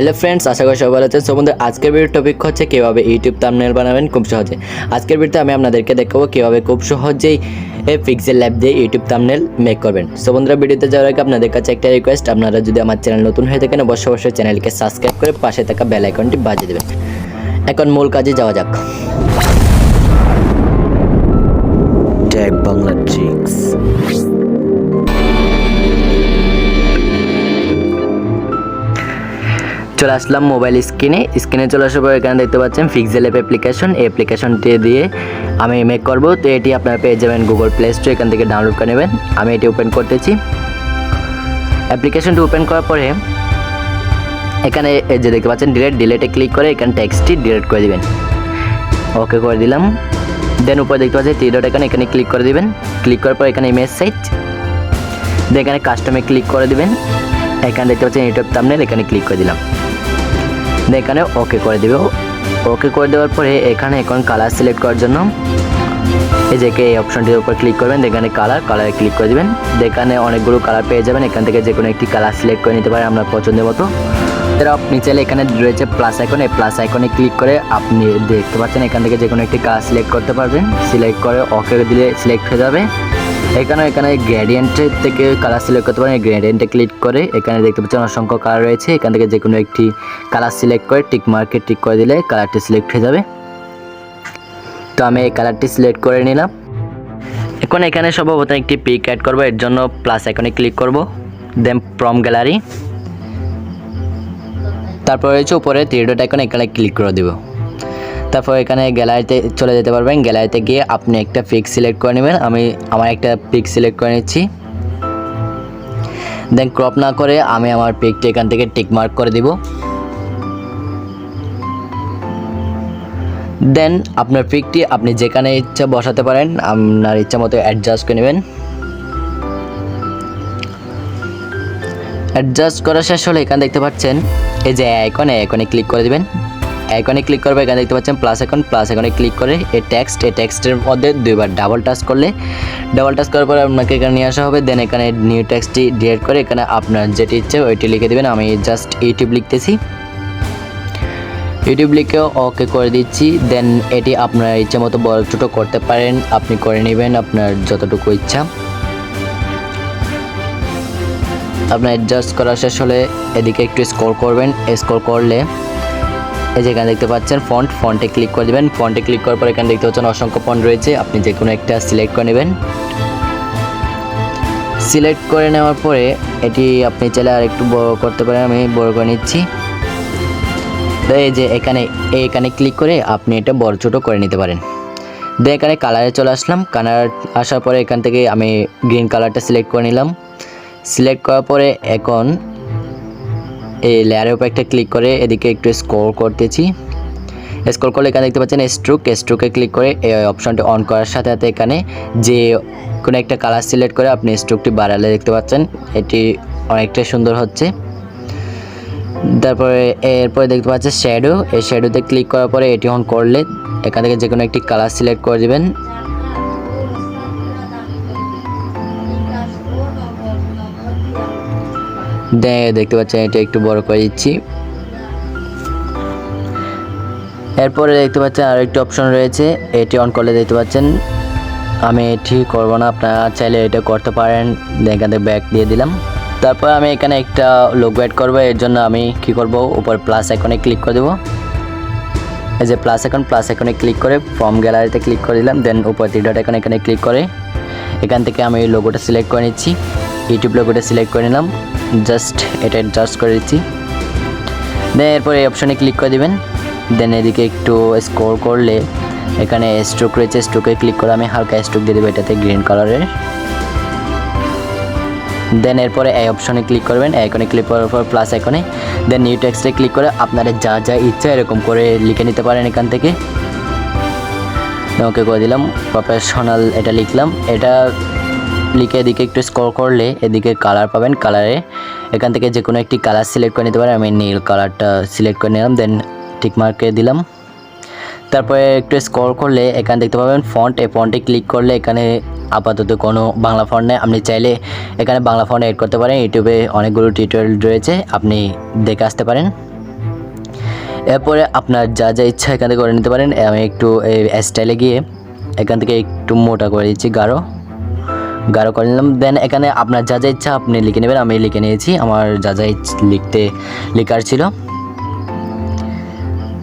Hello friends, আশা করি সবাই ভালো আছেন। সো বন্ধুরা, আজকের ভিডিওর টপিক হচ্ছে কীভাবে ইউটিউব থাম্বনেল বানাবেন খুব সহজে। আজকের ভিডিওতে আমি আপনাদেরকে দেখাবো কীভাবে খুব সহজেই পিক্সেল ল্যাব দিয়ে ইউটিউব থাম্বনেল মেক করবেন। সো বন্ধুরা, ভিডিওতে যাওয়ার আগে আপনাদের কাছে একটা রিকোয়েস্ট, আপনারা যদি আমার চ্যানেল নতুন হয়ে থাকেন অবশ্যই চ্যানেলকে সাবস্ক্রাইব করে পাশে থাকা বেল আইকনটি বাজিয়ে দেবেন। এখন মূল কাজে যাওয়া যাক। বাংলা ট্রিক্স। চলে আসলাম মোবাইল স্ক্রিনে চলে আসার পর এখানে দেখতে পাচ্ছেন পিক্সেল অ্যাপ অ্যাপ্লিকেশন। এই অ্যাপ্লিকেশনটি দিয়ে আমি মেক করব। তো এটি আপনারা পেয়ে যাবেন গুগল প্লে স্টোর, এখান থেকে ডাউনলোড করে নেবেন। আমি এটি ওপেন করতেছি। অ্যাপ্লিকেশনটি ওপেন করার পরে এখানে যে দেখতে পাচ্ছেন ডিলেটে ক্লিক করে এখানে টেক্সটটি ডিলিট করে দিবেন। ওকে করে দিলাম। দেন উপরে দেখতে পাচ্ছেন থ্রি ডট এখানে ক্লিক করে দিবেন। ক্লিক করার পর এখানে ইমেজ সাইজ, এখানে কাস্টমে ক্লিক করে দিবেন। এখানে দেখতে পাচ্ছেন ইউটিউব থাম্বনেল, এখানে ক্লিক করে দিলাম। এখানে ওকে করে দেব। ওকে করে দেওয়ার পরে এখানে এখন কালার সিলেক্ট করার জন্য এই যে এই অপশনটির উপর ক্লিক করবেন। এখানে কালারে ক্লিক করে দিবেন। এখানে অনেকগুলো কালার পেয়ে যাবেন। এখান থেকে যে কোনো একটি কালার সিলেক্ট করে নিতে পারেন আপনার পছন্দের মতো। আপনি চাইলে এখানে রয়েছে প্লাস আইকন, এই প্লাস আইকনে ক্লিক করে আপনি দেখতে পাচ্ছেন এখান থেকে যে কোনো একটি কালার সিলেক্ট করতে পারবেন। সিলেক্ট করে ওকে দিলে সিলেক্ট হয়ে যাবে। এখানে গ্রেডিয়েন্টের থেকে কালার সিলেক্ট করতে পারেন। গ্রেডিয়েন্টে ক্লিক করে এখানে দেখতে পাচ্ছেন অসংখ্য কালার রয়েছে। এখান থেকে যে কোনো একটি কালার সিলেক্ট করে টিক মার্কে টিক করে দিলে কালারটি সিলেক্ট হয়ে যাবে। তো আমি এই কালারটি সিলেক্ট করে নিলাম। এখন এখানে সর্বপ্রথম একটি পিক অ্যাড করব। এর জন্য প্লাস আইকনে ক্লিক করব, দেন ফ্রম গ্যালারি, তারপর রয়েছে উপরে থ্রি ডট আইকন, এখানে ক্লিক করে দেব। তারপর এখানে গ্যালারিতে চলে যেতে পারবেন। গ্যালারিতে গিয়ে আপনি একটা পিক সিলেক্ট করে নেবেন। আমি আমার একটা পিক সিলেক্ট করে নিচ্ছি। দেন ক্রপ না করে আমি আমার পিকটি এখান থেকে টিক মার্ক করে দিব। দেন আপনার পিকটি আপনি যেখানে ইচ্ছা বসাতে পারেন, আপনার ইচ্ছা মতো অ্যাডজাস্ট করে নেবেন। অ্যাডজাস্ট করা শেষ হলে এখানে দেখতে পাচ্ছেন এই যে আইকনে ক্লিক করে দিবেন। আইকনে ক্লিক করবে, এখানে দেখতে পাচ্ছেন প্লাস আইকনে ক্লিক করে এই টেক্সটের মধ্যে দুইবার ডাবল টাচ করার পরে আপনাকে এখানে নিয়ে আসা হবে। দেন এখানে নিউ টেক্সটটি ডিলিট করে এখানে আপনার যেটি ইচ্ছে ওইটি লিখে দেবেন। আমি জাস্ট ইউটিউব লিখতেছি। ইউটিউব লিখেও ওকে করে দিচ্ছি। দেন এটি আপনার ইচ্ছে মতো বড় ছোটো করতে পারেন, আপনি করে নেবেন আপনার যতটুকু ইচ্ছা। আপনার অ্যাডজাস্ট করা শেষ হলে এদিকে একটু স্ক্রল করবেন। স্ক্রল করলে এই যে এখানে দেখতে পাচ্ছেন ফন্টে ক্লিক করে দেবেন। ফন্টে ক্লিক করার পর এখানে দেখতে পাচ্ছেন অসংখ্য ফন্ট রয়েছে, আপনি যে কোনো একটা সিলেক্ট করে নেবেন। সিলেক্ট করে নেওয়ার পরে এটি আপনি চাইলে আর একটু বড় করতে পারেন। আমি বড় করে নিচ্ছি। তো এই যে এখানে ক্লিক করে আপনি এটা বড় ছোটো করে নিতে পারেন। দিয়ে এখানে কালারে চলে আসলাম। কালার আসার পরে এখান থেকে আমি গ্রিন কালারটা সিলেক্ট করে নিলাম। সিলেক্ট করার পরে এখন এই লেয়ারের উপর একটা ক্লিক করে এদিকে একটু স্ক্রল করতেছি। স্ক্রল করলে এখানে দেখতে পাচ্ছেন স্ট্রোকে ক্লিক করে এই অপশনটি অন করার সাথে সাথে এখানে যে কোনো একটা কালার সিলেক্ট করে আপনি স্ট্রোকটি বাড়ালে দেখতে পাচ্ছেন এটি অনেকটাই সুন্দর হচ্ছে। তারপরে এরপরে দেখতে পাচ্ছেন শ্যাডো, এই শ্যাডোতে ক্লিক করার পরে এটি অন করলে এখান থেকে যে কোনো একটি কালার সিলেক্ট করে দেবেন। দেখতে পাচ্ছেন এটা একটু বড় করে দিচ্ছি। এরপরে দেখতে পাচ্ছেন আর একটি অপশন রয়েছে, এটি অন করলে দেখতে পাচ্ছেন আমি এটি করব না, আপনারা চাইলে এটা করতে পারেন। এখান থেকে ব্যাক দিয়ে দিলাম। তারপর আমি এখানে একটা লোগো অ্যাড করব। এর জন্য আমি কি করব, উপর প্লাস আইকনে ক্লিক করে দেবো। এই যে প্লাস আইকনে ক্লিক করে ফ্রম গ্যালারিতে ক্লিক করে দিলাম। দেন উপর থ্রি ডট আইকনে এখানে ক্লিক করে এখান থেকে আমি লোগোটা সিলেক্ট করে নিচ্ছি। ইউটিউব লোগোটা সিলেক্ট করে নিলাম। জাস্ট এটা অ্যাডজাস্ট করে দিচ্ছি। দেন এরপর এই অপশনে ক্লিক করে দিবেন। দেন এদিকে একটু স্ক্রল করলে এখানে স্ট্রোক রয়েছে, স্ট্রোকে ক্লিক করে আমি হালকা স্ট্রোক দিয়ে দেবো এটাতে গ্রিন কালারের। দেন এরপরে এই অপশনে ক্লিক করবেন। আইকনে ক্লিক করার পর প্লাস আইকনে দেন নিউ টেক্সটে ক্লিক করে আপনাদের যা ইচ্ছা এরকম করে লিখে নিতে পারেন এখান থেকে। ওকে করে দিলাম। প্রফেশনাল এটা লিখলাম। এটা লিখে এদিকে একটু স্ক্রল করলে এদিকে কালার পাবেন। কালারে এখান থেকে যে কোনো একটি কালার সিলেক্ট করে নিতে পারেন। আমি নীল কালারটা সিলেক্ট করে নিলাম। দেন টিক মার্কে দিলাম। তারপরে একটু স্ক্রল করলে এখানে দেখতে পাবেন ফন্ট, এই ফন্টে ক্লিক করলে এখানে আপাতত কোনো বাংলা ফন্ট নেই, আপনি চাইলে এখানে বাংলা ফন্ট এড করতে পারেন। ইউটিউবে অনেকগুলো টিউটোরিয়াল রয়েছে, আপনি দেখে আসতে পারেন। এরপরে আপনার যা যা ইচ্ছা এখান থেকে করে নিতে পারেন। আমি একটু এই স্টাইলে গিয়ে এখান থেকে একটু মোটা করে দিচ্ছি, গাঢ় করে নিলাম। দেন এখানে আপনার যা যা ইচ্ছা আপনি লিখে নেবেন। আমি লিখে নিয়েছি আমার যা যা লেখার ছিল।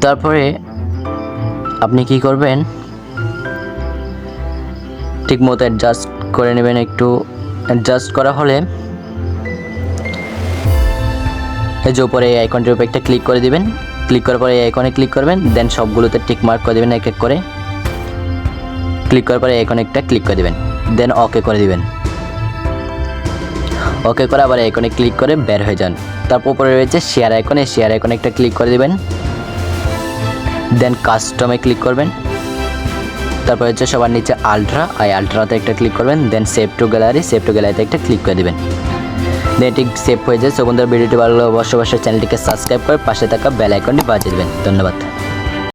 তারপরে আপনি কি করবেন, ঠিক মতো অ্যাডজাস্ট করে নেবেন। একটু অ্যাডজাস্ট করা হলে এই যে উপরে এই আইকনটির উপরে একটা ক্লিক করে দিবেন। ক্লিক করার পরে এই আইকনে ক্লিক করবেন, দেন সবগুলোতে টিক মার্ক করে দেবেন এক এক করে। ক্লিক করার পরে এই আইকনে একটা ক্লিক করে দিবেন, দেন ওকে করে দিবেন। ওকে করে আবার আইকনে ক্লিক করে বের হয়ে যান। তারপর উপরে রয়েছে শেয়ার আইকনে, শেয়ার আইকনে একটা ক্লিক করে দিবেন, দেন কাস্টমে ক্লিক করবেন। তারপর হচ্ছে সবার নিচে আলট্রাতে একটা ক্লিক করবেন, দেন সেভ টু গ্যালারিতে একটা ক্লিক করে দিবেন। দেন এটি সেভ হয়ে যায়। সো বন্ধুরা, ভিডিওটি ভালো লাগলে অবশ্যই চ্যানেলটিকে সাবস্ক্রাইব করে পাশে থাকা বেল আইকনটি বাজিয়ে দেবেন। ধন্যবাদ।